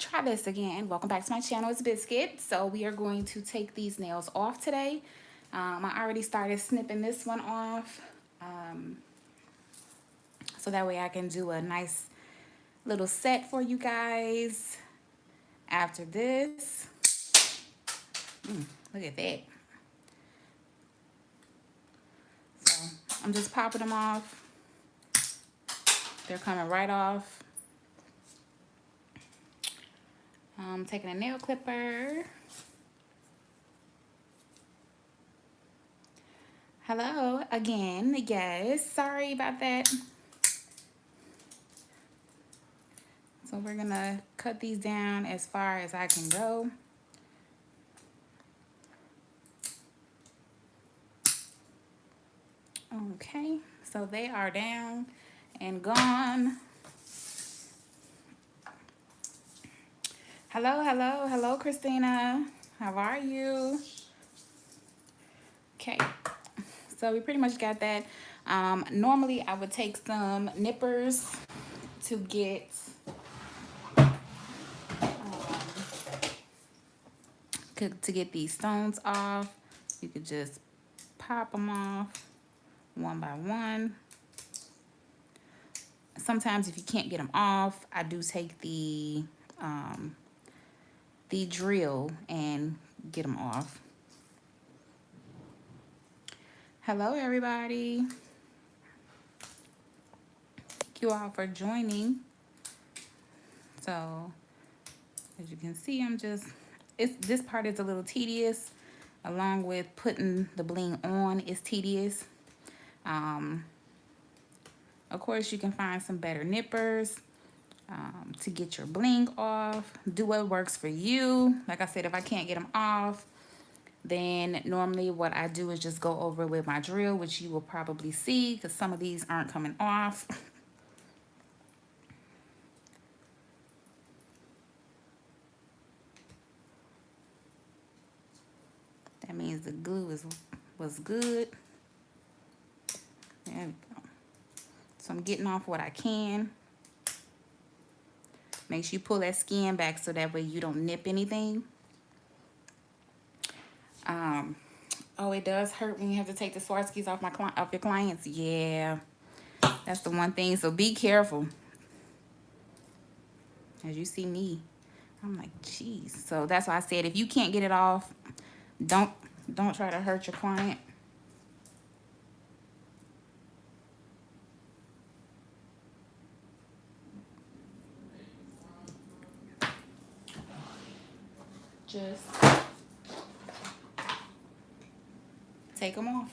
try this again. Welcome back to my channel. It's Biscuit. So we are going to take these nails off today. I already started snipping this one off, so that way I can do a nice little set for you guys after this. Look at that. So I'm just popping them off. They're coming right off. I'm taking a nail clipper. Hello again. Yes, sorry about that. So we're gonna cut these down as far as I can go. Okay, so they are down and gone. Hello, Christina. How are you? Okay, so we pretty much got that. Normally I would take some nippers to get these stones off. You could just pop them off one by one. Sometimes if you can't get them off, I do take the drill and get them off. Hello everybody. Thank you all for joining. So as you can see, this part is a little tedious, along with putting the bling on is tedious. Of course, you can find some better nippers to get your bling off. Do what works for you. Like I said, if I can't get them off, then normally what I do is just go over with my drill, which you will probably see because some of these aren't coming off. That means the glue was good. There we go. So I'm getting off what I can. Make sure you pull that skin back so that way you don't nip anything. Oh, it does hurt when you have to take the Swarovskis off your clients. Yeah, that's the one thing. So be careful. As you see me, I'm like, geez. So that's why I said if you can't get it off, don't try to hurt your client. Just take them off.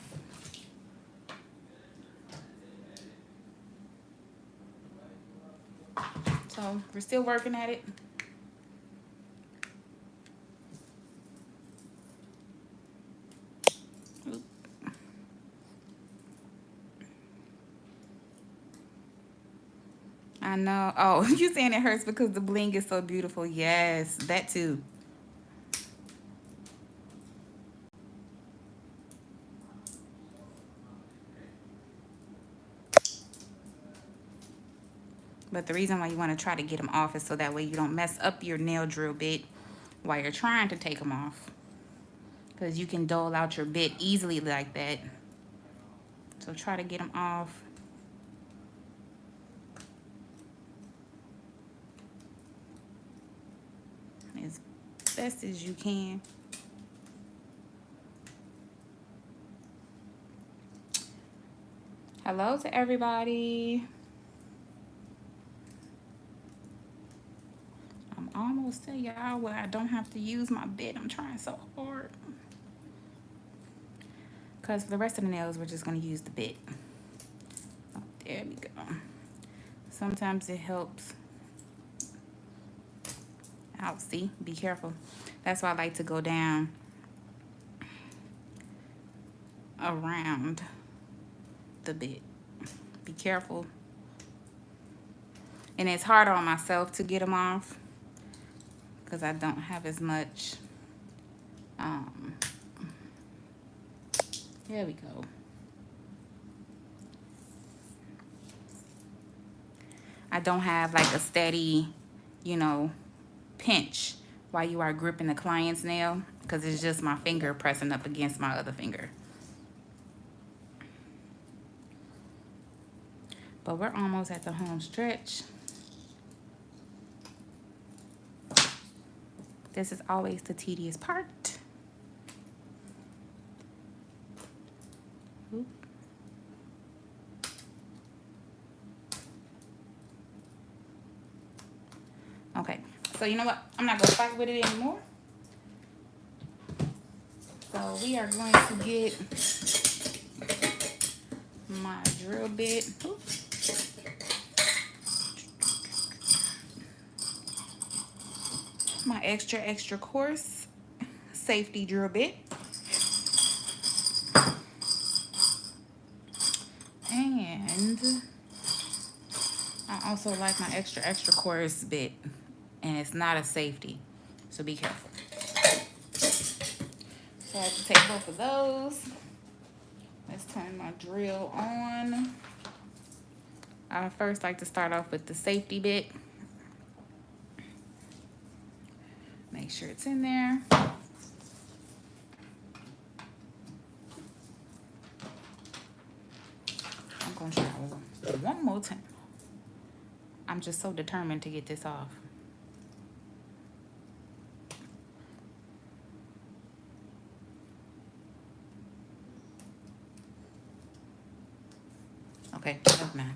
So we're still working at it. I know. Oh, you saying it hurts because the bling is so beautiful. Yes, that too. But the reason why you want to try to get them off is so that way you don't mess up your nail drill bit while you're trying to take them off. Because you can dole out your bit easily like that. So try to get them off. As best as you can. Hello to everybody. I'm almost to y'all where I don't have to use my bit. I'm trying so hard. Because for the rest of the nails, we're just going to use the bit. Oh, there we go. Sometimes it helps. Out, see? Be careful. That's why I like to go down around the bit. Be careful. And it's harder on myself to get them off because I don't have as much. There we go. I don't have like a steady, you know, pinch while you are gripping the client's nail, because it's just my finger pressing up against my other finger. But we're almost at the home stretch. This is always the tedious part. Oop. Okay, so you know what? I'm not gonna fight with it anymore. So we are going to get my drill bit. Oop. My extra coarse safety drill bit. And I also like my extra coarse bit, and it's not a safety, so be careful. So I have to take both of those. Let's turn my drill on. I first like to start off with the safety bit. Make sure it's in there. I'm gonna try one more time. I'm just so determined to get this off. Okay, that's mine.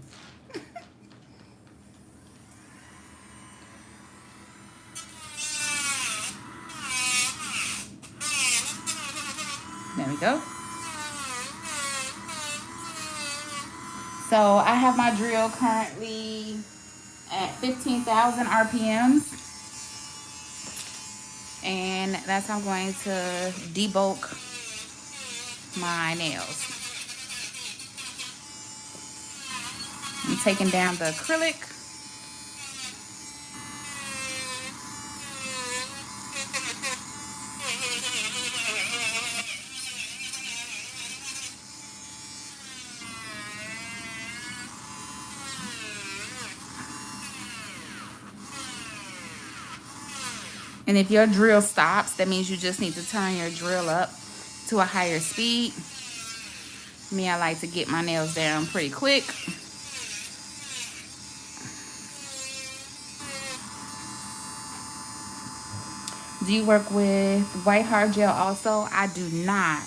There we go. So I have my drill currently at 15,000 RPMs. And that's how I'm going to debulk my nails. I'm taking down the acrylic. And if your drill stops, that means you just need to turn your drill up to a higher speed. Me, I like to get my nails down pretty quick. Do you work with white hard gel also? I do not.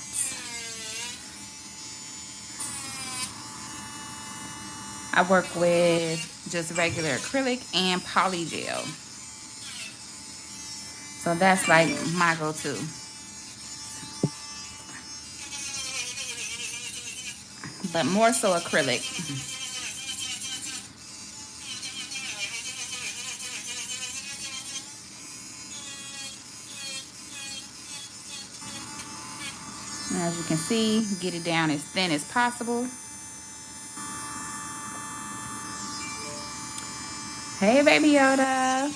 I work with just regular acrylic and poly gel. So that's like my go-to. But more so acrylic. And as you can see, get it down as thin as possible. Hey, baby Yoda.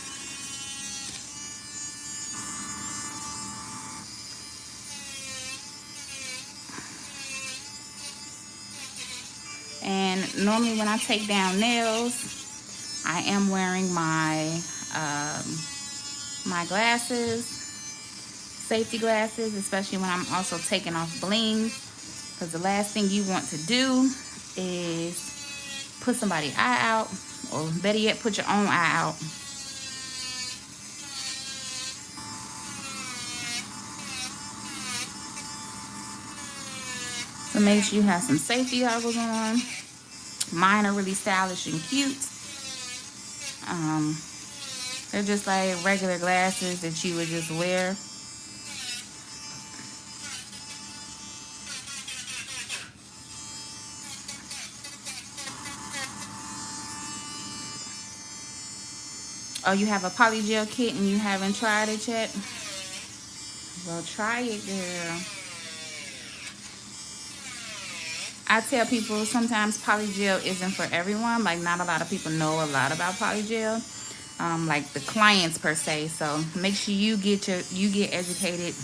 And normally when I take down nails, I am wearing my my glasses, safety glasses, especially when I'm also taking off bling, because the last thing you want to do is put somebody's eye out, or better yet, put your own eye out. So make sure you have some safety goggles on. Mine are really stylish and cute. They're just like regular glasses that you would just wear. Oh, you have a polygel kit and you haven't tried it yet? Well, try it, girl. I tell people sometimes polygel isn't for everyone. Like, not a lot of people know a lot about polygel, like the clients per se. So make sure you get educated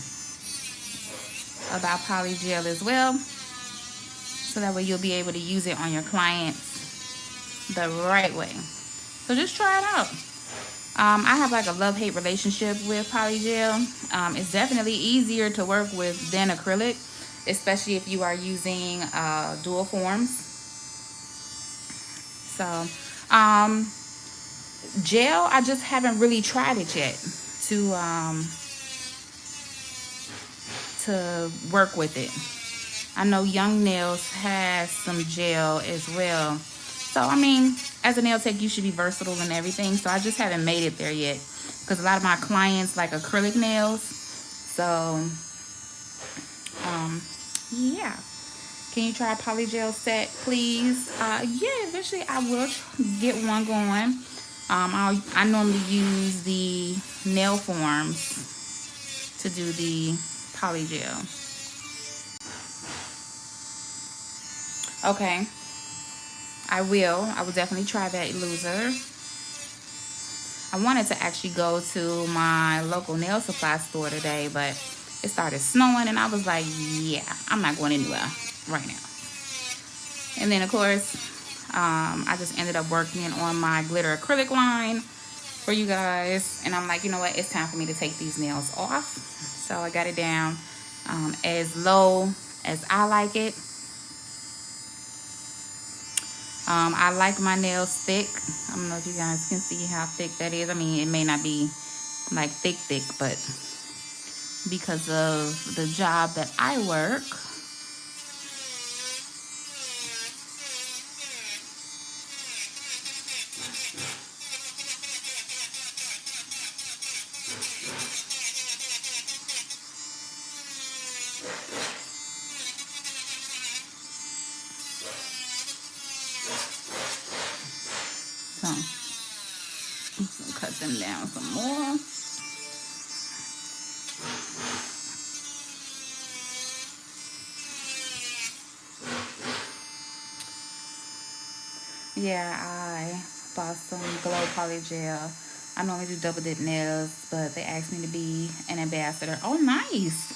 about polygel as well, so that way you'll be able to use it on your clients the right way. So just try it out. I have like a love-hate relationship with polygel. It's definitely easier to work with than acrylic, especially if you are using dual forms. So, um, gel, I just haven't really tried it yet to work with it. I know Young Nails has some gel as well. So, I mean, as a nail tech, you should be versatile and everything. So, I just haven't made it there yet. Because a lot of my clients like acrylic nails. So, yeah. Can you try polygel set, please? Yeah, eventually I will get one going. I normally use the nail forms to do the polygel. Okay, I will. I will definitely try that, loser. I wanted to actually go to my local nail supply store today, but it started snowing, and I was like, yeah, I'm not going anywhere right now. And then, of course, I just ended up working on my glitter acrylic line for you guys. And I'm like, you know what? It's time for me to take these nails off. So I got it down as low as I like it. I like my nails thick. I don't know if you guys can see how thick that is. I mean, it may not be like thick, but because of the job that I work, so I'm just gonna cut them down some more. Yeah, I bought some Glow Poly Gel. I normally do double dip nails, but they asked me to be an ambassador. Oh, nice.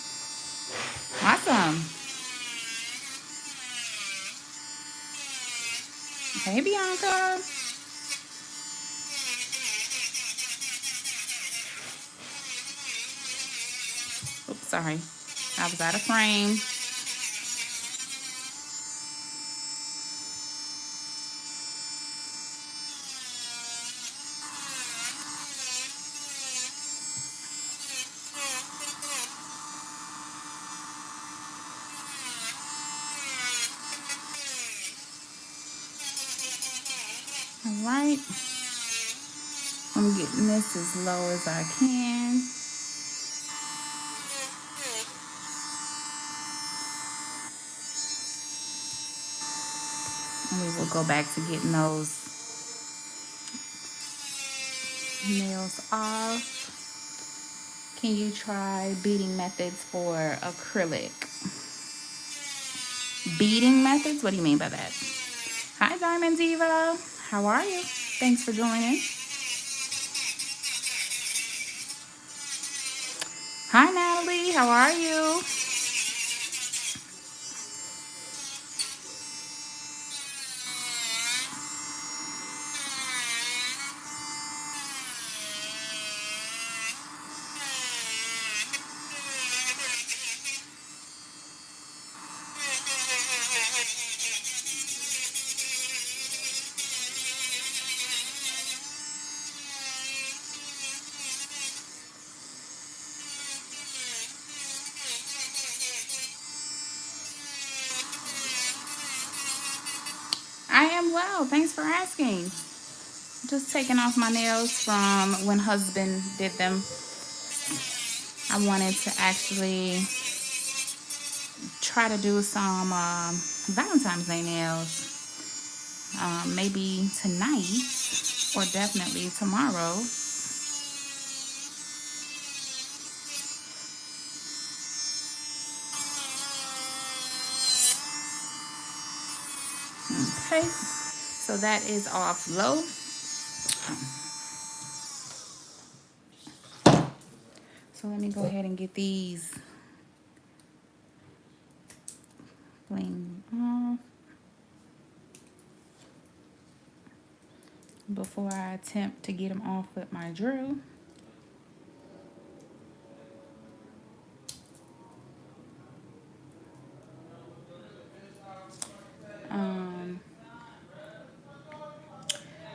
Awesome. Hey, Bianca. Oops, sorry. I was out of frame. All right. I'm getting this as low as I can. And we will go back to getting those nails off. Can you try beading methods for acrylic? Beading methods? What do you mean by that? Hi, Diamond Diva. How are you? Thanks for joining. Hi, Natalie. How are you? I am well. Thanks for asking. Just taking off my nails from when husband did them. I wanted to actually try to do some Valentine's Day nails. Maybe tonight or definitely tomorrow. Okay. So that is off low. So let me go ahead and get these bling off before I attempt to get them off with my drill.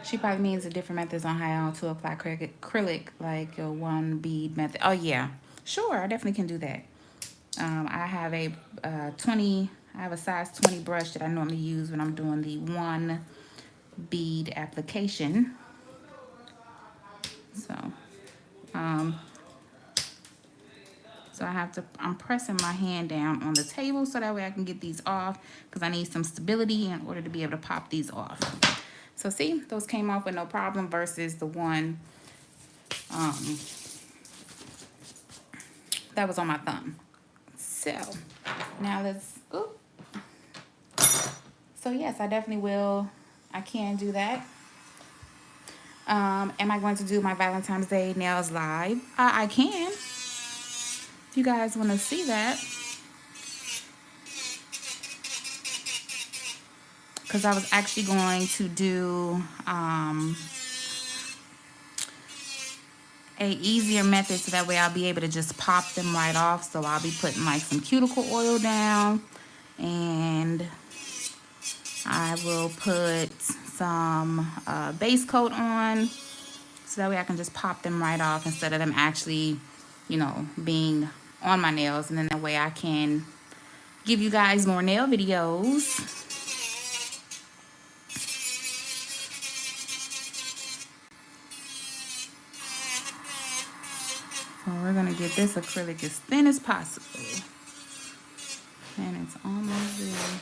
She probably means the different methods on how to apply acrylic, like a one bead method. Oh yeah, sure, I definitely can do that. I have a 20. I have a size 20 brush that I normally use when I'm doing the one bead application. So, so I'm pressing my hand down on the table so that way I can get these off, because I need some stability in order to be able to pop these off. So see, those came off with no problem versus the one that was on my thumb. So now let's, oop. So yes, I definitely will. I can do that. Am I going to do my Valentine's Day nails live? I can. If you guys want to see that. Because I was actually going to do a easier method so that way I'll be able to just pop them right off. So I'll be putting like some cuticle oil down, and I will put some base coat on so that way I can just pop them right off instead of them actually, you know, being on my nails. And then that way I can give you guys more nail videos. So we're gonna get this acrylic as thin as possible. And it's almost there.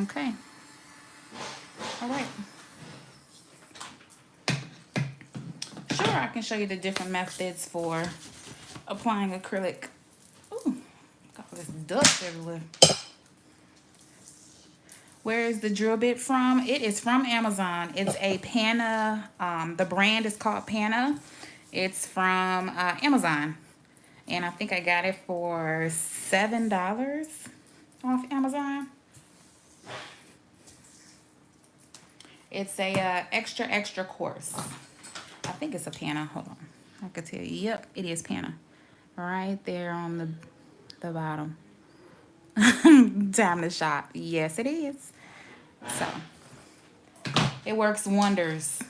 Okay. All right. Sure, I can show you the different methods for applying acrylic. Ooh, got all this dust everywhere. Where is the drill bit from? It is from Amazon. It's a Pana. The brand is called Pana. It's from Amazon. And I think I got it for $7 off Amazon. It's a extra coarse. I think it's a Pana. Hold on. I could tell you. Yep, it is Pana. Right there on the bottom. Time to shop. Yes, it is. So, it works wonders.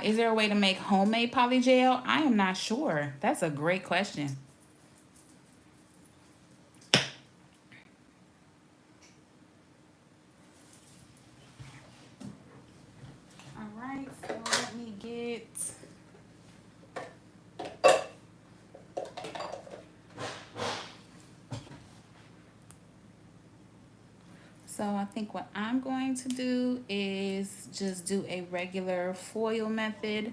Is there a way to make homemade polygel? I am not sure. That's a great question. All right, so let me get... So I think what I'm going to do is just do a regular foil method.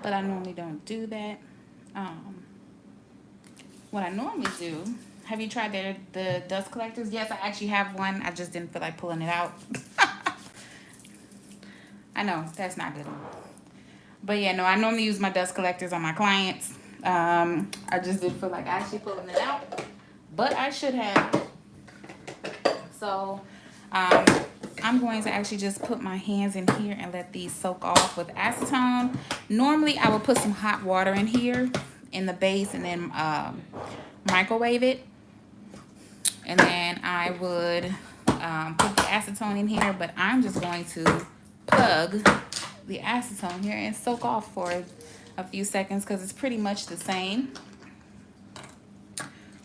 But I normally don't do that. What I normally do, have you tried the dust collectors? Yes, I actually have one. I just didn't feel like pulling it out. I know, that's not good. But yeah, no, I normally use my dust collectors on my clients. I just didn't feel like actually pulling it out, but I should have. So I'm going to actually just put my hands in here and let these soak off with acetone. Normally I would put some hot water in here in the base and then microwave it, and then I would put the acetone in here, but I'm just going to plug the acetone here and soak off for a few seconds because it's pretty much the same.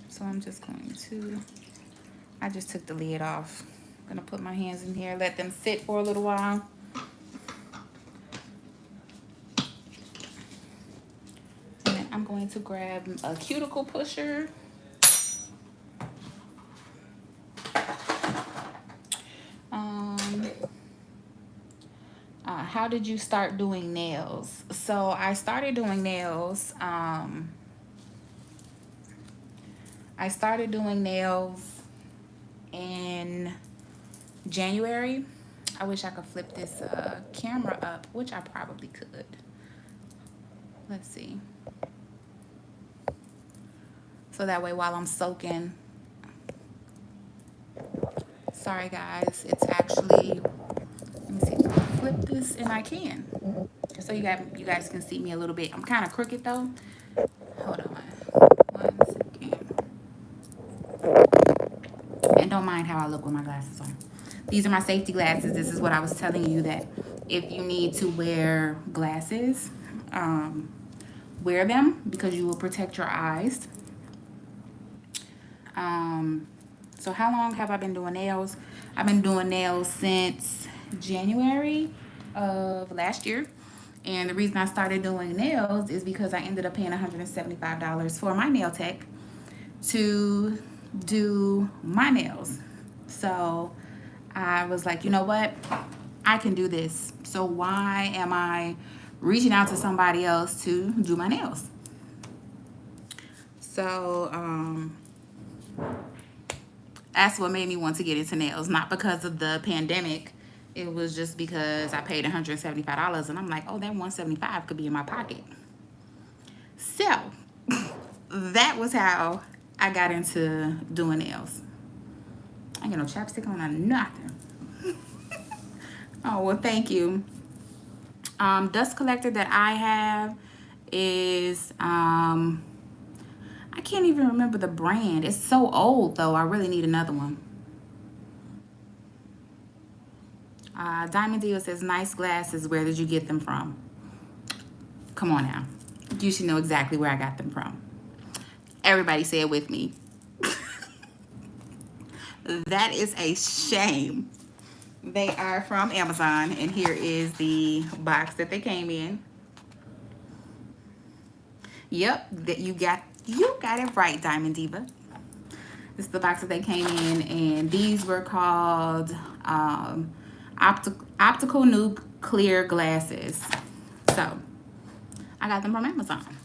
So I'm just going to, I just took the lid off. I'm gonna put my hands in here, let them sit for a little while. And then I'm going to grab a cuticle pusher. How did you start doing nails? So I started doing nails. I started doing nails in January. I wish I could flip this camera up, which I probably could. Let's see. So that way while I'm soaking, sorry guys, it's actually, let me see, flip this and I can. So you guys can see me a little bit. I'm kind of crooked though. Hold on 1 second. And don't mind how I look with my glasses on. These are my safety glasses. This is what I was telling you, that if you need to wear glasses, wear them because you will protect your eyes. So how long have I been doing nails? I've been doing nails since January of last year. And the reason I started doing nails is because I ended up paying $175 for my nail tech to do my nails. So I was like, you know what? I can do this. So why am I reaching out to somebody else to do my nails? So that's what made me want to get into nails. Not because of the pandemic. It was just because I paid $175 and I'm like, oh, that $175 could be in my pocket. So that was how I got into doing nails. I ain't got no chapstick on or nothing. Oh, well, thank you. Dust collector that I have is, I can't even remember the brand. It's so old, though. I really need another one. Diamond Deal says, nice glasses. Where did you get them from? Come on now. You should know exactly where I got them from. Everybody say it with me. That is a shame. They are from Amazon, and here is the box that they came in. Yep, that you got it right, Diamond Diva. This is the box that they came in, and these were called optical nuclear glasses. So I got them from Amazon.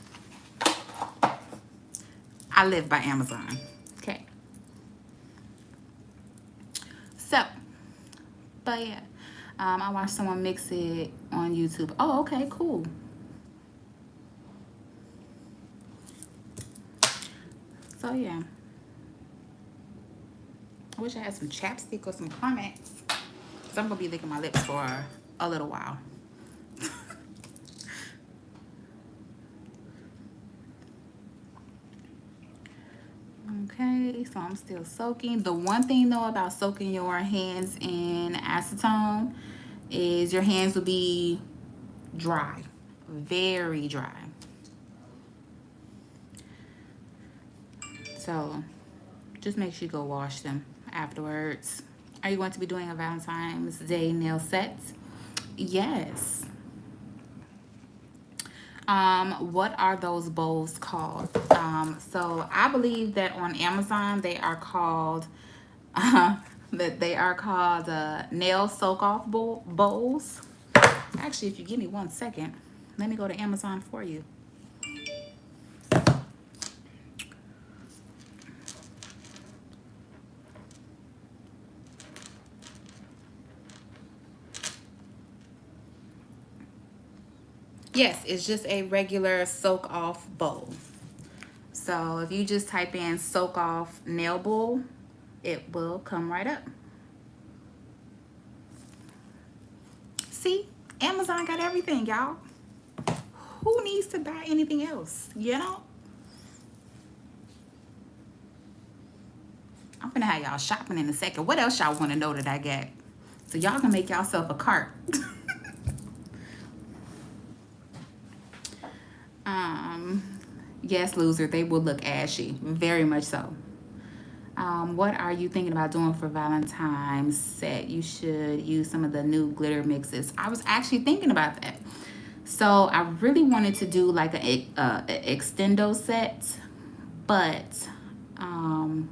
I live by Amazon. Okay. So, but yeah, I watched someone mix it on YouTube. Oh, okay, cool. So yeah, I wish I had some chapstick or some Carmex, because I'm gonna be licking my lips for a little while. Okay, so I'm still soaking. The one thing though about soaking your hands in acetone is your hands will be dry, very dry. So just make sure you go wash them afterwards. Are you going to be doing a Valentine's Day nail set? Yes. What are those bowls called? So I believe that on Amazon they are called nail soak-off bowls. Actually, if you give me 1 second, let me go to Amazon for you. Yes, it's just a regular soak-off bowl. So if you just type in soak-off nail bowl, it will come right up. See, Amazon got everything, y'all. Who needs to buy anything else, you know? I'm gonna have y'all shopping in a second. What else y'all want to know that I got? So y'all can make y'allself a cart. Yes, loser, they will look ashy, very much so. What are you thinking about doing for Valentine's set? You should use some of the new glitter mixes. I was actually thinking about that. So I really wanted to do like a extendo set, but I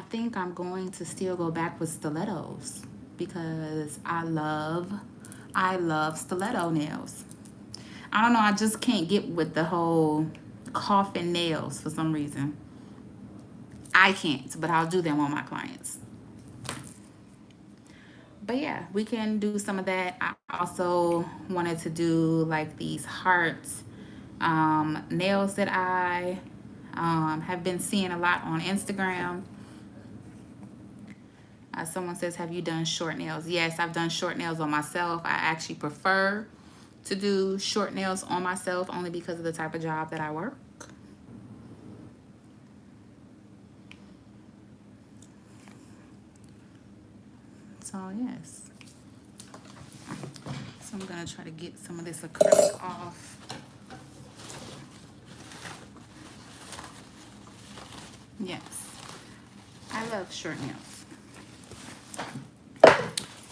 think I'm going to still go back with stilettos because I love stiletto nails. I don't know, I just can't get with the whole coffin nails for some reason. I can't, but I'll do them on my clients. But yeah, we can do some of that. I also wanted to do like these heart nails that I Have been seeing a lot on Instagram. Someone says, have you done short nails? Yes, I've done short nails on myself. I actually prefer to do short nails on myself only because of the type of job that I work. So yes. So I'm gonna try to get some of this acrylic off. Yes, I love short nails.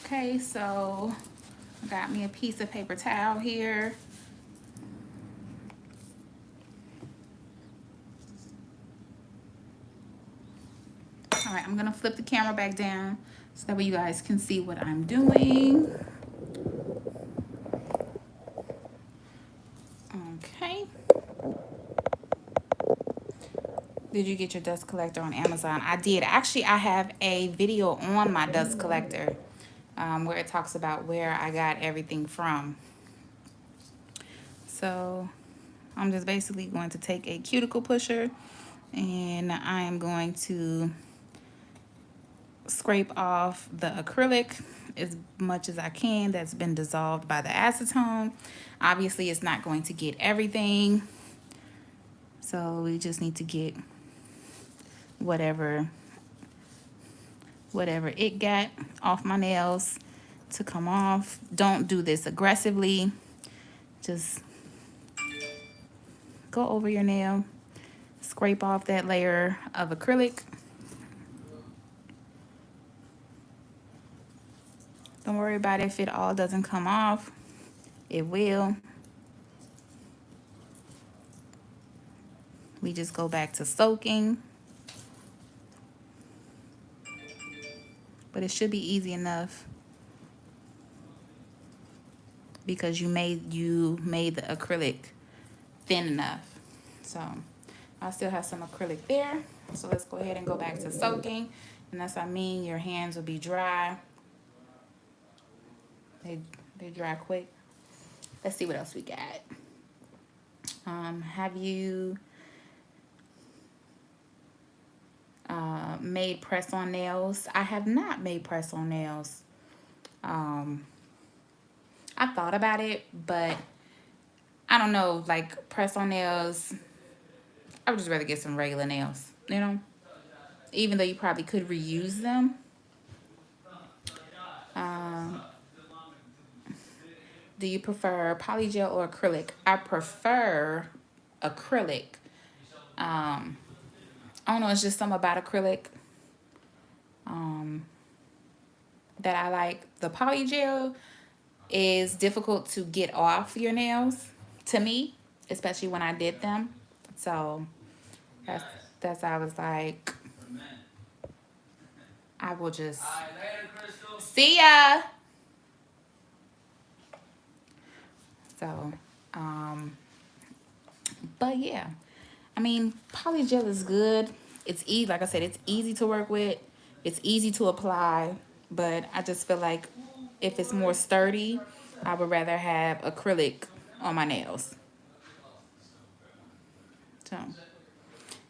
Okay, so I got me a piece of paper towel here. All right, I'm gonna flip the camera back down so that way you guys can see what I'm doing. Okay. Did you get your dust collector on Amazon? I did. Actually, I have a video on my dust collector where it talks about where I got everything from. So I'm just basically going to take a cuticle pusher and I am going to scrape off the acrylic as much as I can that's been dissolved by the acetone. Obviously, it's not going to get everything. So we just need to get whatever it got off my nails to come off. Don't do this aggressively. Just go over your nail, scrape off that layer of acrylic. Don't worry about it if it all doesn't come off. It will. We just go back to soaking. But it should be easy enough because you made the acrylic thin enough. So I still have some acrylic there. So let's go ahead and go back to soaking. And that's what I mean, your hands will be dry. They dry quick. Let's see what else we got. Have you made press-on nails? I have not made press-on nails. I thought about it, but I don't know, like press-on nails, I would just rather get some regular nails, you know? Even though you probably could reuse them. Do you prefer polygel or acrylic? I prefer acrylic. I don't know, it's just something about acrylic that I like. The polygel is difficult to get off your nails, to me, especially when I did them. So that's I was like, I will just see ya. So, but yeah, I mean, polygel is good. It's easy, like I said, it's easy to work with. It's easy to apply, but I just feel like if it's more sturdy, I would rather have acrylic on my nails. So,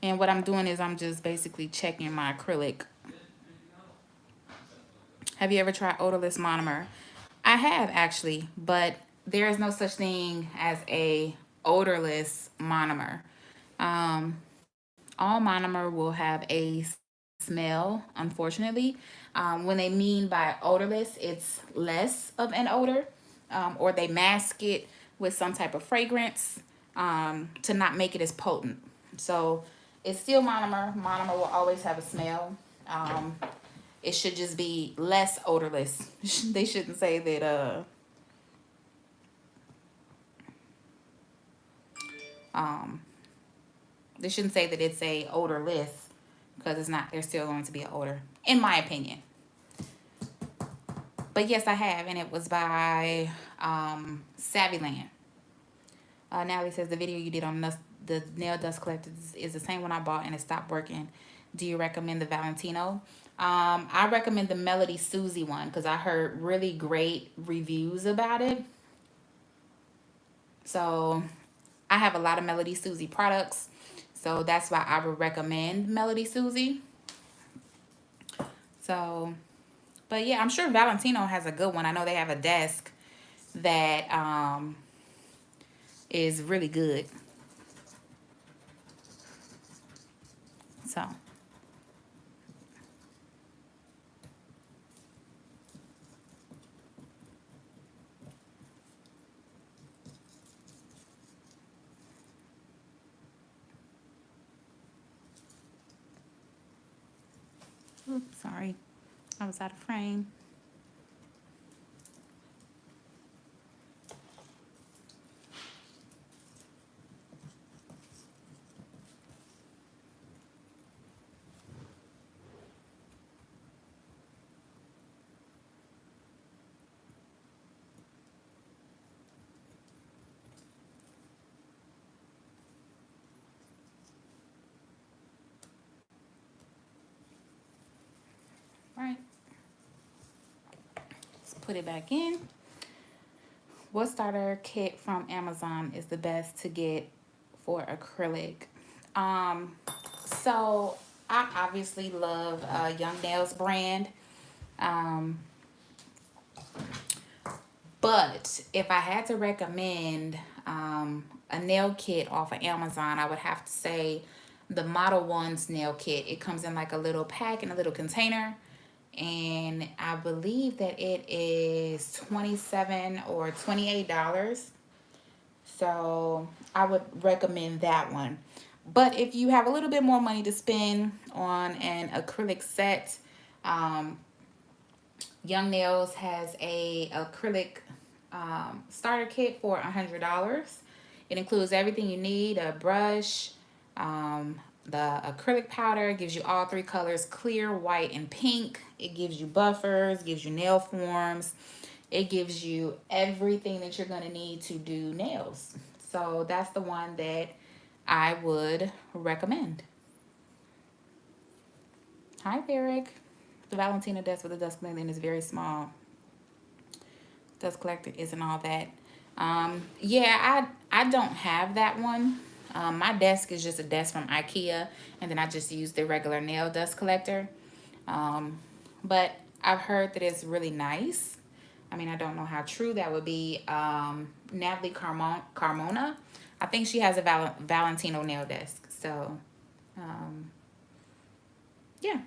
and what I'm doing is I'm just basically checking my acrylic. Have you ever tried odorless monomer? I have actually, but there is no such thing as a odorless monomer. Um, all monomer will have a smell, unfortunately. When they mean by odorless, it's less of an odor, or they mask it with some type of fragrance to not make it as potent. So it's still monomer. Monomer will always have a smell. It should just be less odorless. They shouldn't say that um they shouldn't say that it's a odorless, because it's not. There's still going to be an odor, in my opinion. But yes, I have, and it was by Savvyland. Natalie says the video you did on the nail dust collector is the same one I bought and it stopped working. Do you recommend the Valentino? I recommend the Melody Susie one because I heard really great reviews about it. So I have a lot of Melody Susie products. So that's why I would recommend Melody Susie. So, but yeah, I'm sure Valentino has a good one. I know they have a desk that is really good. So, oops, sorry, I was out of frame. Right, let's put it back in. What starter kit from Amazon is the best to get for acrylic? Um, so I obviously love Young Nails brand. Um, but if I had to recommend a nail kit off of Amazon, I would have to say the Model One's nail kit. It comes in like a little pack in a little container. And I believe that it is 27 or $28. So I would recommend that one. But if you have a little bit more money to spend on an acrylic set, um, Young Nails has a acrylic starter kit for $100. It includes everything you need: a brush, the acrylic powder gives you all three colors: clear, white, and pink. It gives you buffers, gives you nail forms. It gives you everything that you're going to need to do nails. So that's the one that I would recommend. Hi, Derek. The Valentina desk with the dust collector is very small. Dust collector isn't all that. Yeah, I don't have that one. My desk is just a desk from IKEA, and then I just use the regular nail dust collector. But I've heard that it's really nice. I mean, I don't know how true that would be. Natalie Carmona, I think she has a Valentino nail desk. So, um, yeah.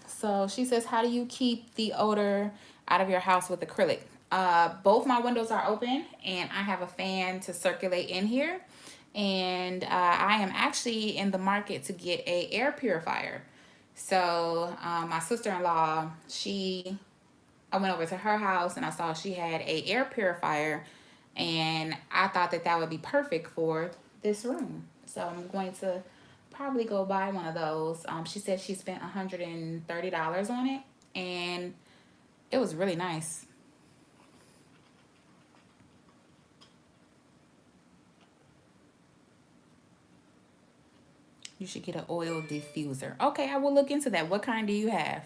So she says, how do you keep the odor out of your house with acrylic? Both my windows are open and I have a fan to circulate in here. And I am actually in the market to get a air purifier. So my sister-in-law, I went over to her house and I saw she had a air purifier, and I thought that that would be perfect for this room. So I'm going to probably go buy one of those. She said she spent $130 on it, and it was really nice. You should get an oil diffuser. Okay, I will look into that. What kind do you have?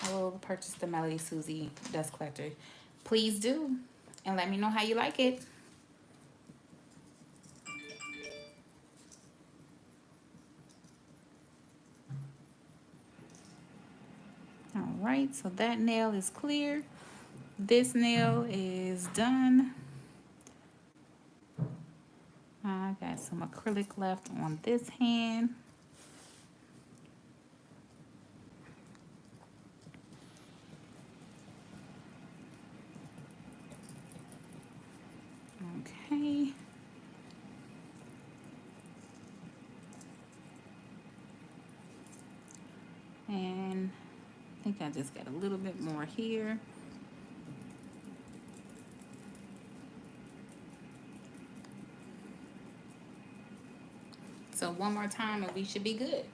I will purchase the Melody Susie dust collector. Please do, and let me know how you like it. All right, so that nail is clear. This nail is done. I got some acrylic left on this hand. Okay. And I think I just got a little bit more here. So one more time and we should be good.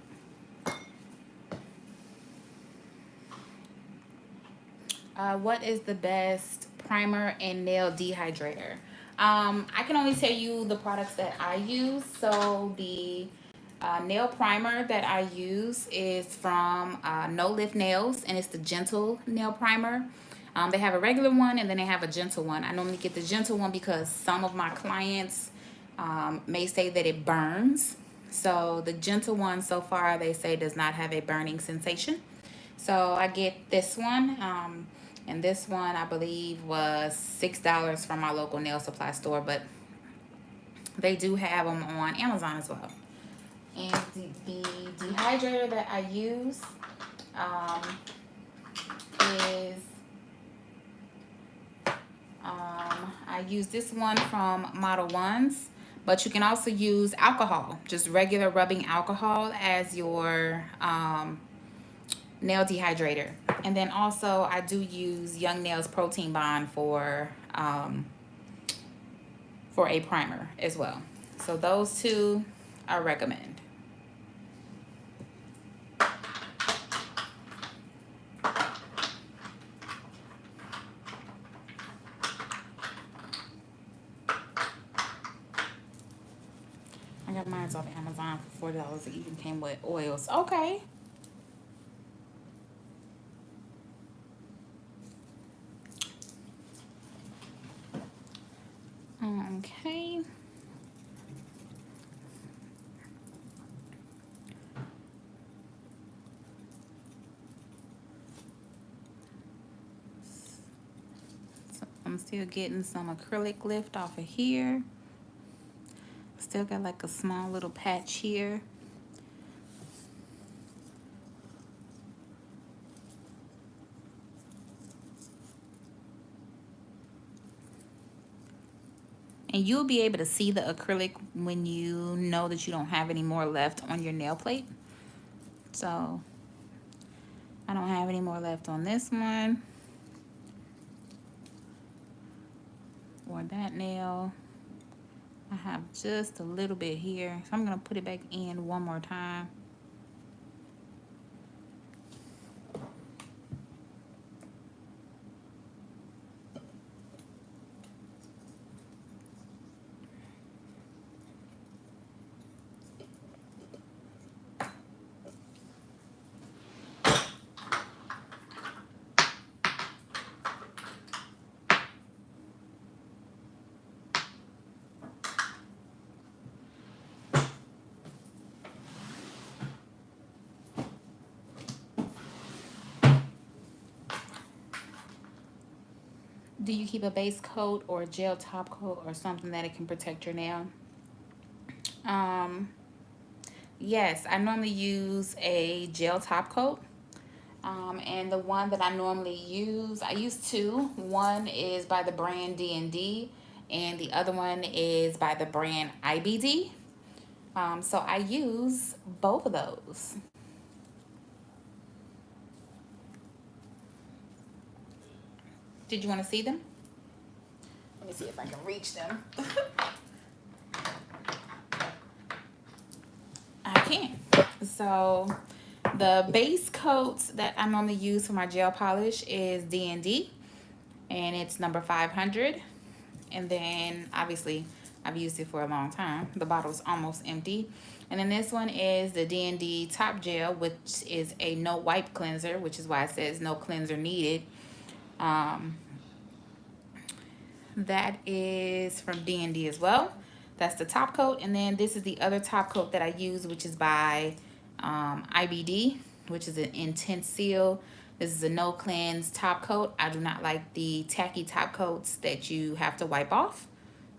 What is the best primer and nail dehydrator? I can only tell you the products that I use. So the Nail primer that I use is from No Lift Nails, and it's the gentle nail primer. They have a regular one and then they have a gentle one. I normally get the gentle one because some of my clients may say that it burns. So the gentle one so far they say does not have a burning sensation. So I get this one. And this one I believe was $6 from my local nail supply store, but they do have them on Amazon as well. And the dehydrator that I use is I use this one from Model Ones, but you can also use alcohol, just regular rubbing alcohol as your nail dehydrator. And then also I do use Young Nails Protein Bond for a primer as well. So those two I recommend. I got mine off Amazon for $4. It even came with oils. Okay. Okay. So I'm still getting some acrylic lift off of here. Still got like a small little patch here. And you'll be able to see the acrylic when you know that you don't have any more left on your nail plate. So I don't have any more left on this one or that nail. I have just a little bit here, so I'm gonna put it back in one more time. Do you keep a base coat or a gel top coat or something that it can protect your nail? Yes, I normally use a gel top coat. And the one that I normally use, I use two. One is by the brand D&D, and the other one is by the brand IBD. So I use both of those. Did you want to see them? Let me see if I can reach them. I can. So the base coats that I normally use for my gel polish is D&D, and it's number 500. And then obviously I've used it for a long time. The bottle's almost empty. And then this one is the D&D Top Gel, which is a no wipe cleanser, which is why it says no cleanser needed. That is from D&D as well. That's the top coat. And then this is the other top coat that I use, which is by IBD, which is an intense seal. This is a no cleanse top coat. I do not like the tacky top coats that you have to wipe off.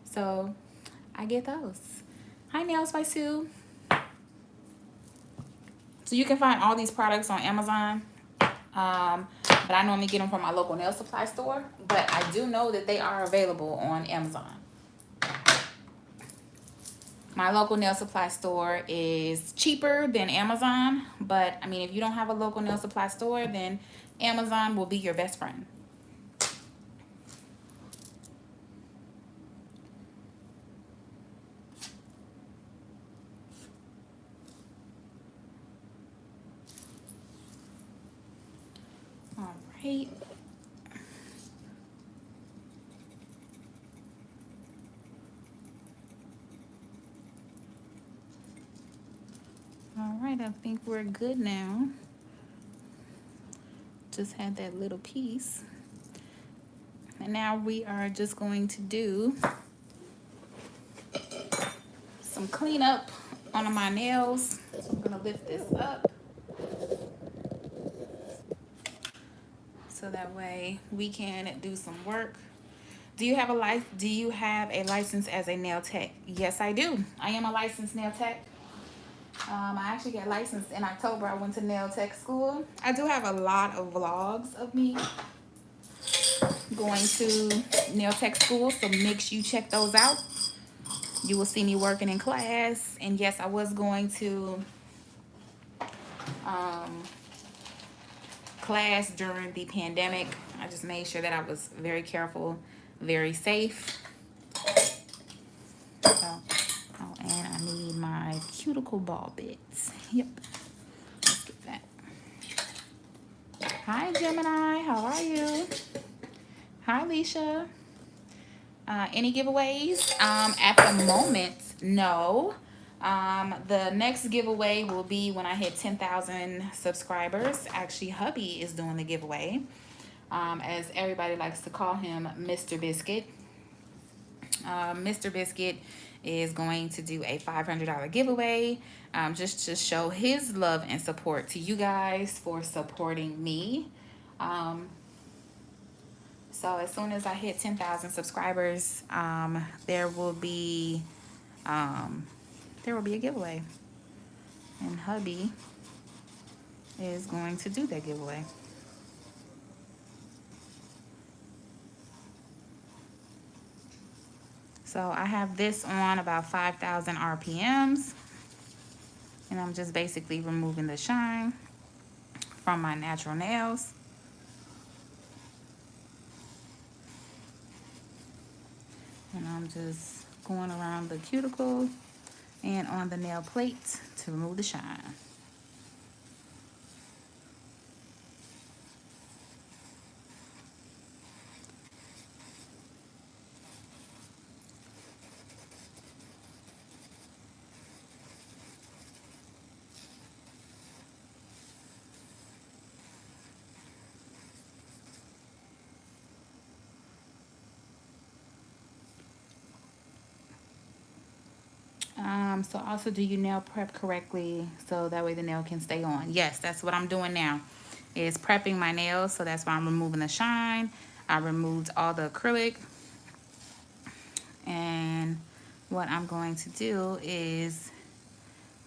So I get those. Hi, Nails by Sue. So you can find all these products on Amazon. But I normally get them from my local nail supply store. But I do know that they are available on Amazon. My local nail supply store is cheaper than Amazon. But, I mean, if you don't have a local nail supply store, then Amazon will be your best friend. All right. right, I think we're good now. Just had that little piece. And now we are just going to do some cleanup on my nails. So I'm gonna lift this up so that way we can do some work. Do you have a license as a nail tech? Yes, I do. I am a licensed nail tech. I actually got licensed in October. I went to nail tech school. I do have a lot of vlogs of me going to nail tech school, so make sure you check those out. You will see me working in class. And yes, I was going to class during the pandemic. I just made sure that I was very careful, very safe. So, oh, and I need my cuticle ball bits. Yep, let's get that. Hi, Gemini, how are you? Hi, Leisha. Any giveaways? At the moment, no. The next giveaway will be when I hit 10,000 subscribers. Actually, hubby is doing the giveaway. As everybody likes to call him, Mr. Biscuit. Mr. Biscuit is going to do a $500 giveaway, just to show his love and support to you guys for supporting me. So as soon as I hit 10,000 subscribers, there will be a giveaway, and hubby is going to do that giveaway. So I have this on about 5,000 RPMs, and I'm just basically removing the shine from my natural nails. And I'm just going around the cuticle and on the nail plate to remove the shine. So also, do you nail prep correctly so that way the nail can stay on? Yes, that's what I'm doing now, is prepping my nails. So that's why I'm removing the shine. I removed all the acrylic. And what I'm going to do is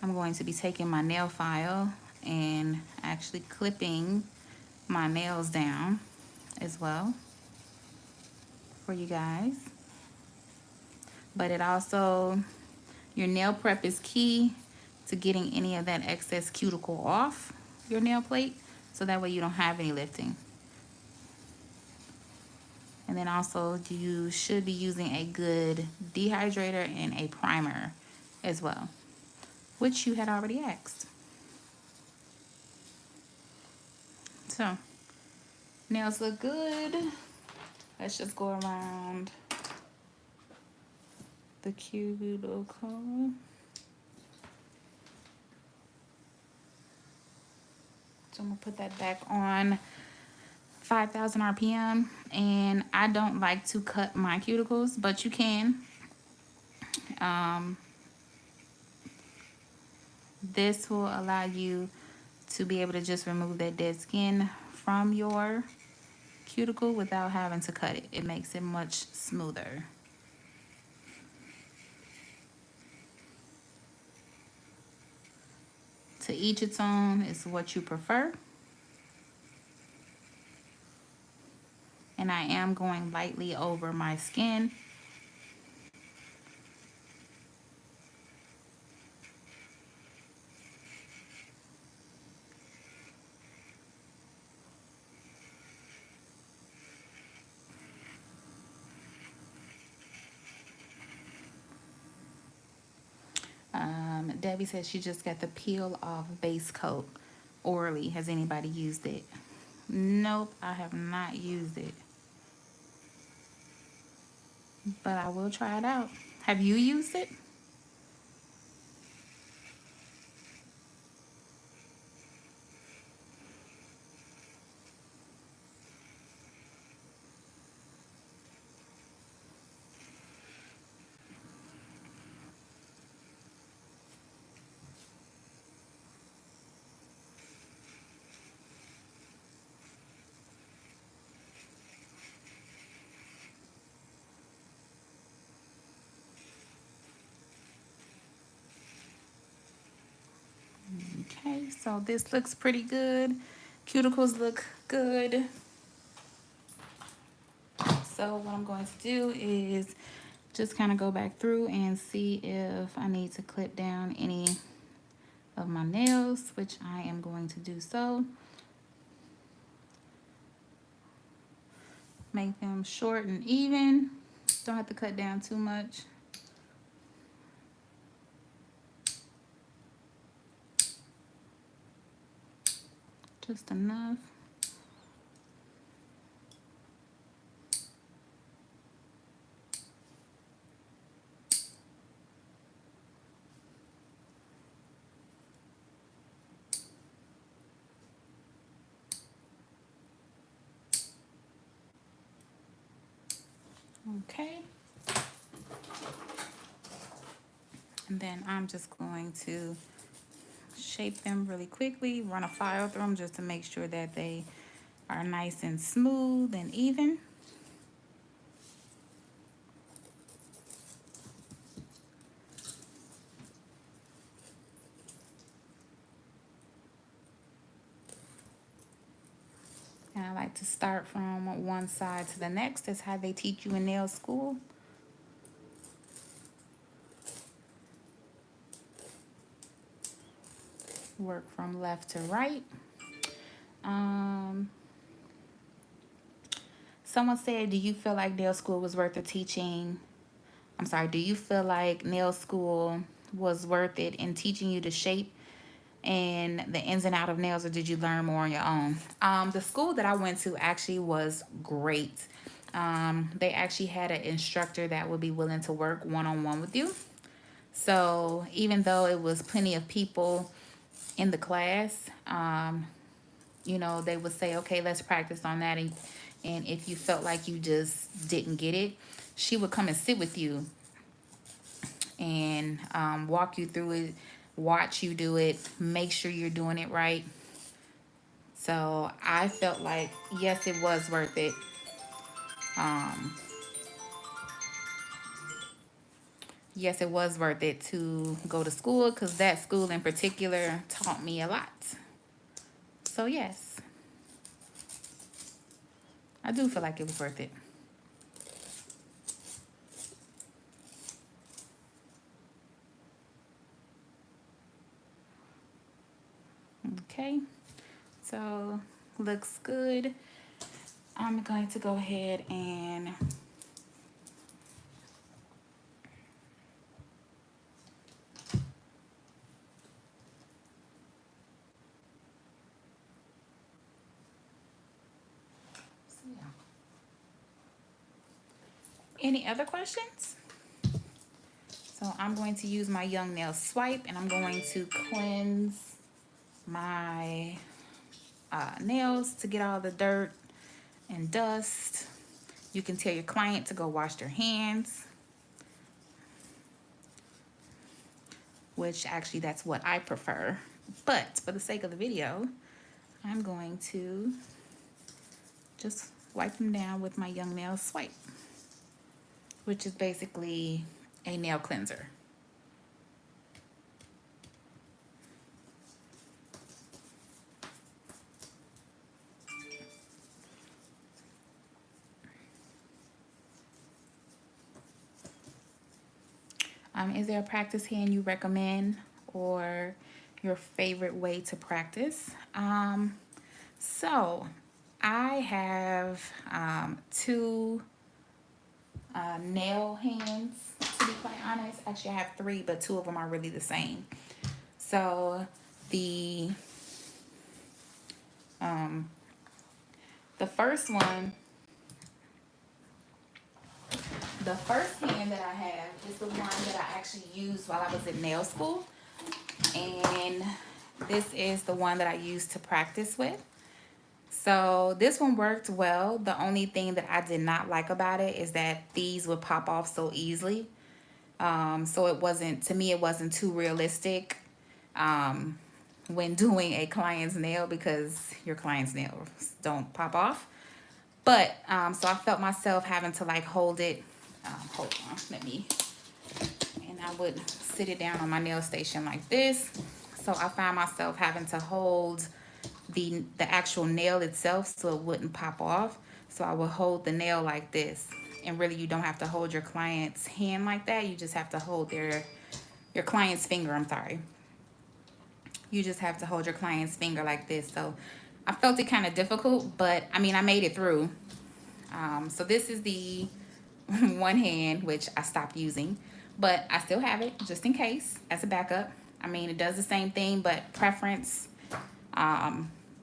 I'm going to be taking my nail file and actually clipping my nails down as well for you guys. But it also, your nail prep is key to getting any of that excess cuticle off your nail plate, so that way you don't have any lifting. And then also, you should be using a good dehydrator and a primer as well, which you had already asked. So, nails look good. Let's just go around the cuticle. So I'm gonna put that back on 5,000 RPM. And I don't like to cut my cuticles, but you can. This will allow you to be able to just remove that dead skin from your cuticle without having to cut it. It makes it much smoother. To each its own is what you prefer. And I am going lightly over my skin. Debbie says she just got the peel off base coat orally. Has anybody used it? Nope, I have not used it, but I will try it out. Have you used it? So this looks pretty good. Cuticles look good. So what I'm going to do is just kind of go back through and see if I need to clip down any of my nails, which I am going to do so. Make them short and even. Don't have to cut down too much. Just enough. Okay. And then I'm just going to shape them really quickly, run a file through them just to make sure that they are nice and smooth and even. And I like to start from one side to the next. That's how they teach you in nail school. Work from left to right. Someone said, do you feel like nail school was worth the teaching? I'm sorry, do you feel like nail school was worth it in teaching you to shape and the ins and out of nails, or did you learn more on your own? The school that I went to actually was great. They actually had an instructor that would be willing to work one-on-one with you. So even though it was plenty of people in the class, you know, they would say, okay, let's practice on that. And if you felt like you just didn't get it, she would come and sit with you and walk you through it, watch you do it, make sure you're doing it right. So I felt like, yes, it was worth it. Yes, it was worth it to go to school, because that school in particular taught me a lot. So yes, I do feel like it was worth it. Okay, so looks good. I'm going to go ahead and any other questions? So I'm going to use my Young Nail Swipe, and I'm going to cleanse my nails to get all the dirt and dust. You can tell your client to go wash their hands, which actually that's what I prefer. But for the sake of the video, I'm going to just wipe them down with my Young Nail Swipe, which is basically a nail cleanser. Is there a practice hand you recommend, or your favorite way to practice? So I have two nail hands, to be quite honest. Actually, I have three, but two of them are really the same. So the first one, the first hand that I have is the one that I actually used while I was in nail school. And this is the one that I used to practice with. So this one worked well. The only thing that I did not like about it is that these would pop off so easily. So it wasn't, to me, it wasn't too realistic when doing a client's nail, because your client's nails don't pop off. But so I felt myself having to like hold it. Hold on, let me. And I would sit it down on my nail station like this. So I found myself having to hold the actual nail itself so it wouldn't pop off. So I would hold the nail like this. And really you don't have to hold your client's hand like that. You just have to hold your client's finger, I'm sorry. You just have to hold your client's finger like this. So I felt it kind of difficult, but I mean, I made it through. So this is the one hand, which I stopped using, but I still have it just in case as a backup. I mean, it does the same thing, but preference.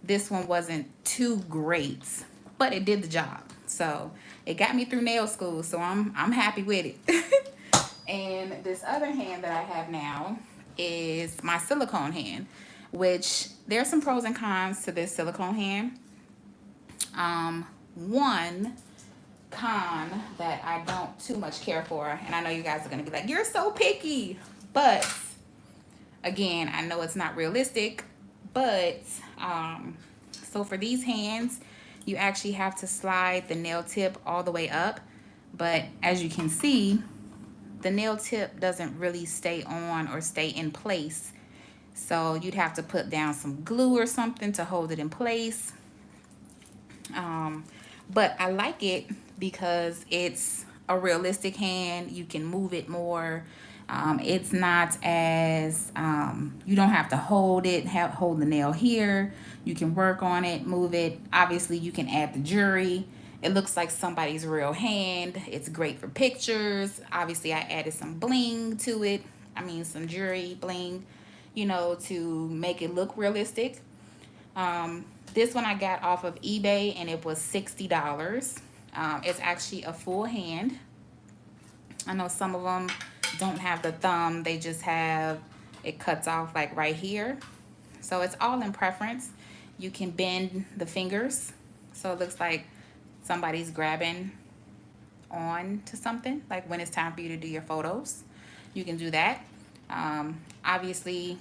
This one wasn't too great, but it did the job. So it got me through nail school. So I'm happy with it. And this other hand that I have now is my silicone hand, which there's some pros and cons to this silicone hand. One con that I don't too much care for, and I know you guys are gonna be like, you're so picky, but again, I know it's not realistic, but so for these hands, you actually have to slide the nail tip all the way up, but as you can see, the nail tip doesn't really stay on or stay in place. So you'd have to put down some glue or something to hold it in place. But I like it because it's a realistic hand. You can move it more. It's not as, you don't have to hold it, hold the nail here. You can work on it, move it. Obviously, you can add the jewelry. It looks like somebody's real hand. It's great for pictures. Obviously, I added some bling to it. I mean, some jewelry bling, you know, to make it look realistic. This one I got off of eBay and it was $60. It's actually a full hand. I know some of them don't have the thumb. They just have, it cuts off like right here. So it's all in preference. You can bend the fingers. So it looks like somebody's grabbing on to something, like when it's time for you to do your photos. You can do that. Obviously,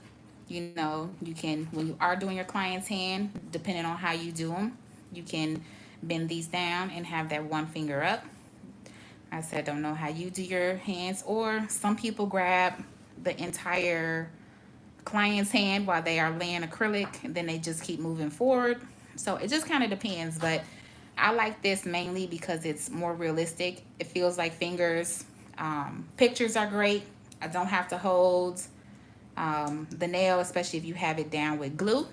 you know, you can, when you are doing your client's hand, depending on how you do them, you can bend these down and have that one finger up. I said, don't know how you do your hands, or some people grab the entire client's hand while they are laying acrylic and then they just keep moving forward. So it just kind of depends, but I like this mainly because it's more realistic. It feels like fingers. Pictures are great. I don't have to hold the nail, especially if you have it down with glue.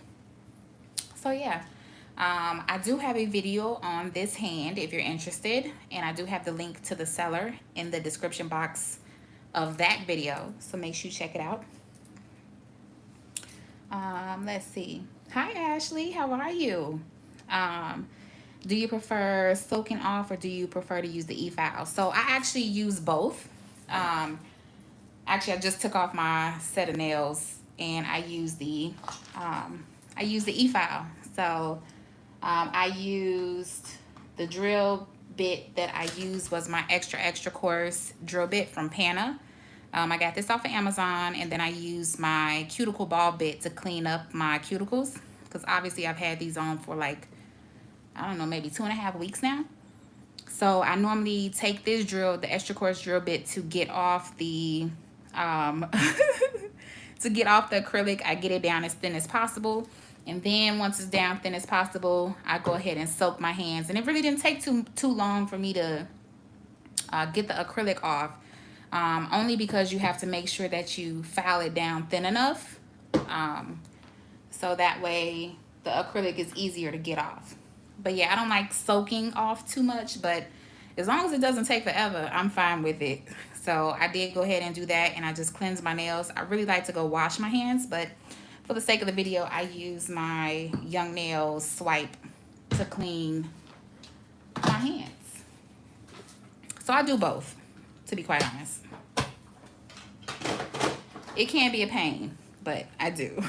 So yeah, I do have a video on this hand if you're interested, and I do have the link to the seller in the description box of that video, so make sure you check it out. Let's see. Hi Ashley, how are you? Do you prefer soaking off or do you prefer to use the e-file? So I actually use both. Actually, I just took off my set of nails and I use the e-file. So I used the drill bit that I used was my extra coarse drill bit from Pana. I got this off of Amazon, and then I used my cuticle ball bit to clean up my cuticles, because obviously I've had these on for like, I don't know, maybe 2.5 weeks now. So I normally take this drill, the extra coarse drill bit, to get off the to get off the acrylic. I get it down as thin as possible, and then once it's down thin as possible, I go ahead and soak my hands. And it really didn't take too long for me to get the acrylic off, only because you have to make sure that you file it down thin enough, so that way the acrylic is easier to get off. But yeah, I don't like soaking off too much, but as long as it doesn't take forever, I'm fine with it. So I did go ahead and do that, and I just cleansed my nails. I really like to go wash my hands, but for the sake of the video, I use my Young Nails swipe to clean my hands. So I do both, to be quite honest. It can be a pain, but I do.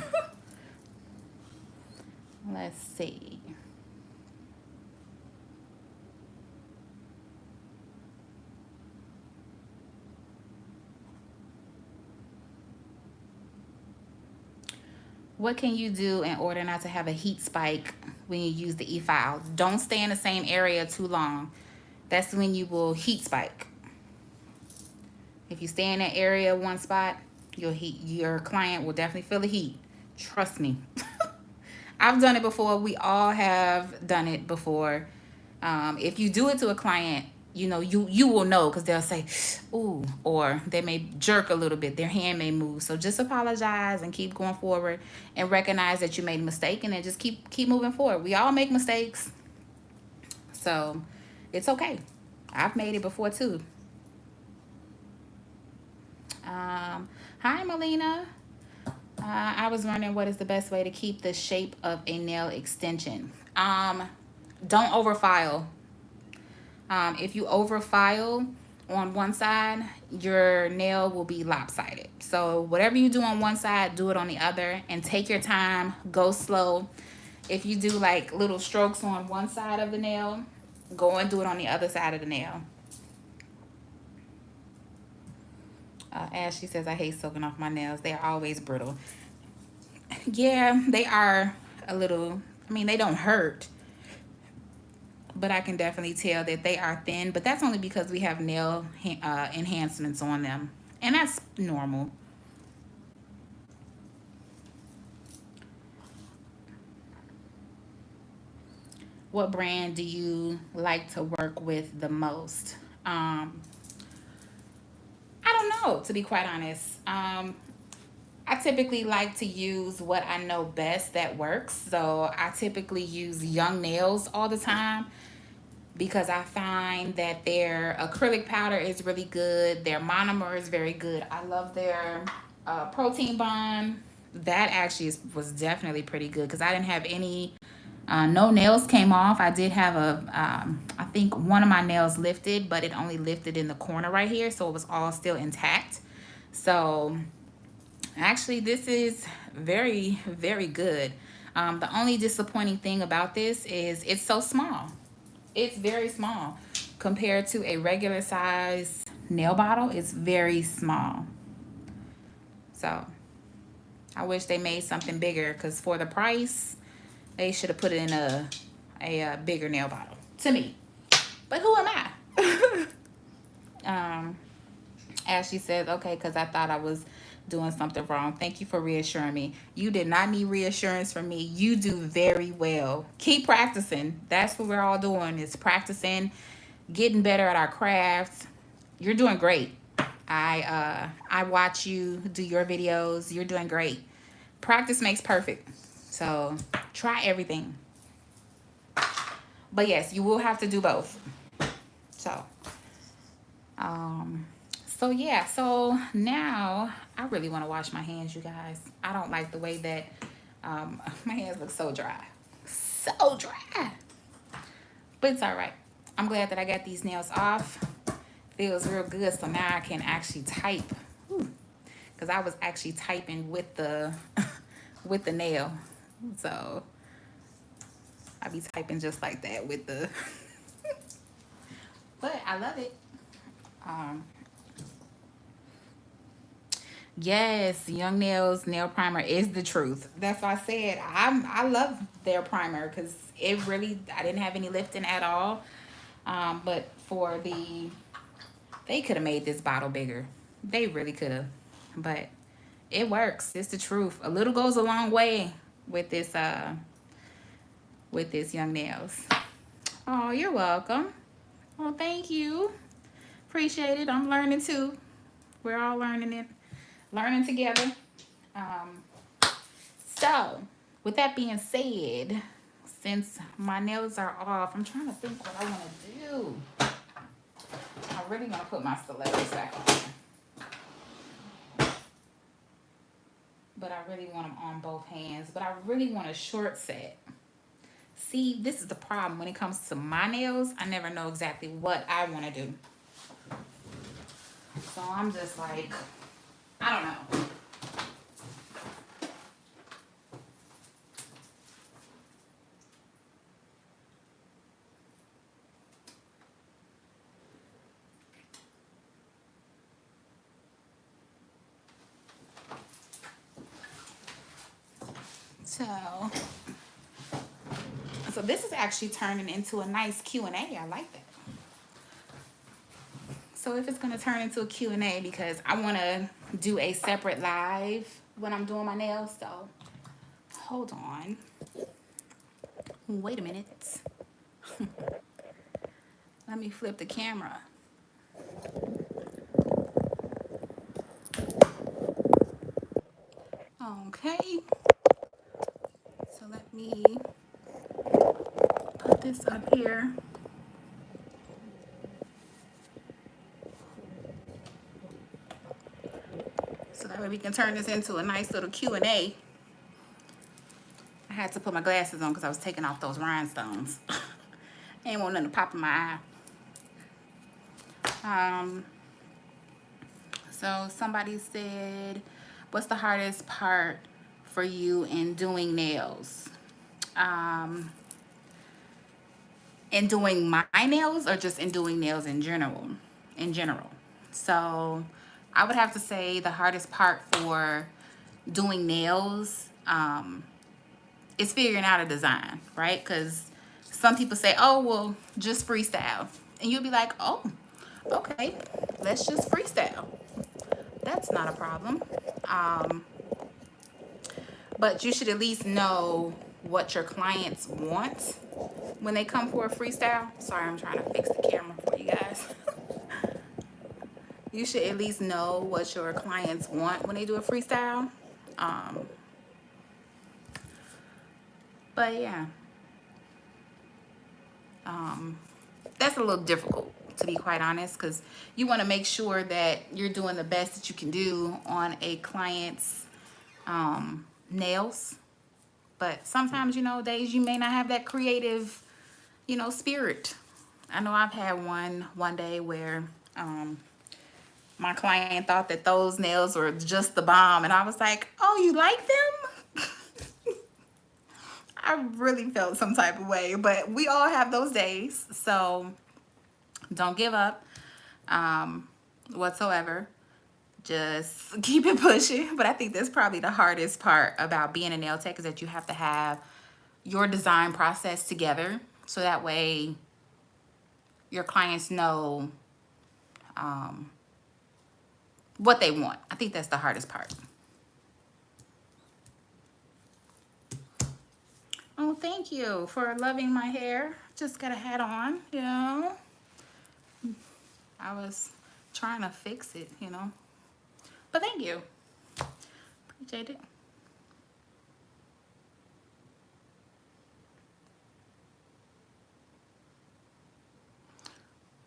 Let's see. What can you do in order not to have a heat spike when you use the e-file? Don't stay in the same area too long. That's when you will heat spike. If you stay in that area, one spot, your client will definitely feel the heat. Trust me. I've done it before. We all have done it before. If you do it to a client, you know, you will know because they'll say, ooh, or they may jerk a little bit. Their hand may move. So just apologize and keep going forward and recognize that you made a mistake and then just keep moving forward. We all make mistakes. So it's okay. I've made it before too. Hi, Melina. I was wondering what is the best way to keep the shape of a nail extension. Don't overfile. If you overfile on one side, your nail will be lopsided. So whatever you do on one side, do it on the other and take your time, go slow. If you do like little strokes on one side of the nail, go and do it on the other side of the nail. Ashley says, I hate soaking off my nails. They're always brittle. Yeah, they are a little, I mean, they don't hurt, but I can definitely tell that they are thin. But that's only because we have nail enhancements on them. And that's normal. What brand do you like to work with the most? I don't know, to be quite honest. I typically like to use what I know best that works. So I typically use Young Nails all the time because I find that their acrylic powder is really good. Their monomer is very good. I love their protein bond. That actually was definitely pretty good because I didn't have any, no nails came off. I did have I think one of my nails lifted, but it only lifted in the corner right here. So it was all still intact. So actually, this is very, very good. The only disappointing thing about this is it's so small. It's very small compared to a regular size nail bottle. It's very small. So I wish they made something bigger because for the price, they should have put it in a bigger nail bottle to me. But who am I? Ashley says, okay, because I thought I was doing something wrong. Thank you for reassuring me. You did not need reassurance from me. You do very well. Keep practicing. That's what we're all doing is practicing, getting better at our crafts. You're doing great. I watch you do your videos. You're doing great. Practice makes perfect. So try everything. But yes, you will have to do both. So um so yeah, so now I really want to wash my hands, you guys. I don't like the way that my hands look so dry. So dry. But it's all right. I'm glad that I got these nails off. Feels real good. So now I can actually type. Because I was actually typing with the with the nail. So I be typing just like that with the but I love it. Um Yes, Young Nails nail primer is the truth. That's why I said I love their primer because it really I didn't have any lifting at all. But for they could have made this bottle bigger. They really could have, but it works. It's the truth. A little goes a long way with this Young Nails. Oh, you're welcome. Well, thank you. Appreciate it. I'm learning too. We're all learning it, learning together. Um, So, with that being said, since my nails are off, I'm trying to think what I want to do. I really want to put my stilettos back on. But I really want them on both hands. But I really want a short set. See, this is the problem. When it comes to my nails, I never know exactly what I want to do. So I'm just like, I don't know. So this is actually turning into a nice Q&A. I like that. So if it's going to turn into a Q&A because I want to do a separate live when I'm doing my nails. So hold on. Wait a minute. Let me flip the camera. Okay. So let me put this up here. So that way we can turn this into a nice little Q&A. I had to put my glasses on because I was taking off those rhinestones. Ain't want nothing to pop in my eye. So somebody said, what's the hardest part for you in doing nails? In doing my nails or just in doing nails in general? In general. So I would have to say the hardest part for doing nails is figuring out a design, right? Because some people say, oh, well, just freestyle. And you'll be like, oh, okay, let's just freestyle. That's not a problem. But you should at least know what your clients want when they come for a freestyle. Sorry, I'm trying to fix the camera for you guys. You should at least know what your clients want when they do a freestyle. But yeah, that's a little difficult, to be quite honest, because you want to make sure that you're doing the best that you can do on a client's nails. But sometimes, you know, days you may not have that creative, you know, spirit. I know I've had one day where my client thought that those nails were just the bomb, and I was like, oh, you like them? I really felt some type of way, but we all have those days, so don't give up whatsoever. Just keep it pushing. But I think that's probably the hardest part about being a nail tech, is that you have to have your design process together, so that way your clients know what they want. I think that's the hardest part. Oh, thank you for loving my hair. Just got a hat on, you know. I was trying to fix it, you know. But thank you. Appreciate it.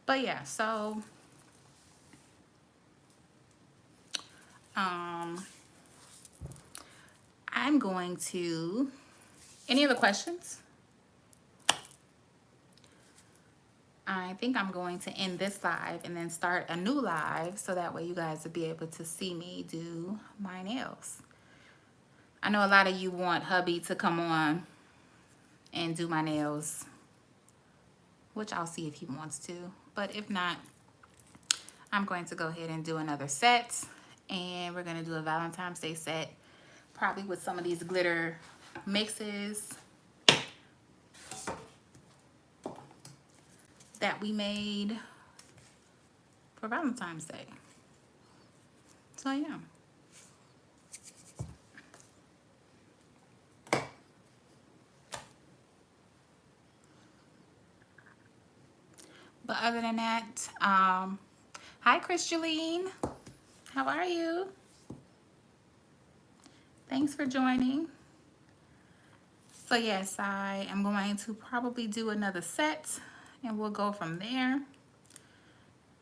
But yeah, so I'm going to, any other questions? I think I'm going to end this live and then start a new live, so that way you guys will be able to see me do my nails. I know a lot of you want hubby to come on and do my nails, which I'll see if he wants to. But if not, I'm going to go ahead and do another set, and we're going to do a Valentine's Day set, probably with some of these glitter mixes that we made for Valentine's Day. So yeah. But other than that, hi Christaline, how are you? Thanks for joining. So yes, I am going to probably do another set, and we'll go from there.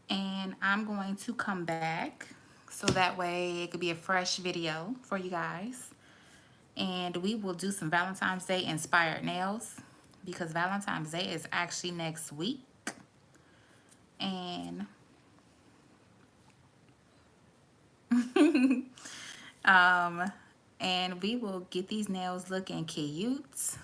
And I'm going to come back, so that way it could be a fresh video for you guys. And we will do some Valentine's Day inspired nails, because Valentine's Day is actually next week. And and we will get these nails looking cute.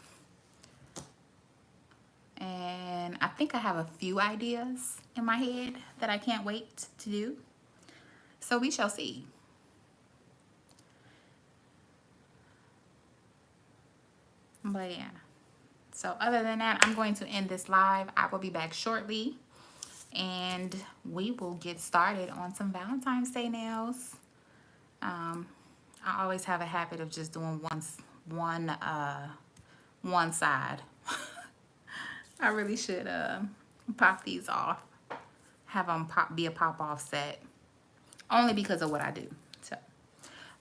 And I think I have a few ideas in my head that I can't wait to do. So we shall see. But yeah. So other than that, I'm going to end this live. I will be back shortly, and we will get started on some Valentine's Day nails. I always have a habit of just doing one side. I really should pop these off. Have them be a pop off set. Only because of what I do. So,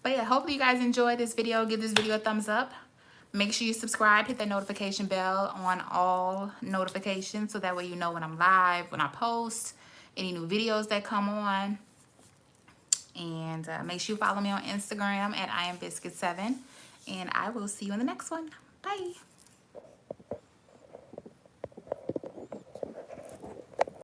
but yeah, hopefully you guys enjoyed this video. Give this video a thumbs up. Make sure you subscribe, hit that notification bell on all notifications so that way you know when I'm live, when I post, any new videos that come on. And make sure you follow me on Instagram at IamBiscuit7. And I will see you in the next one. Bye.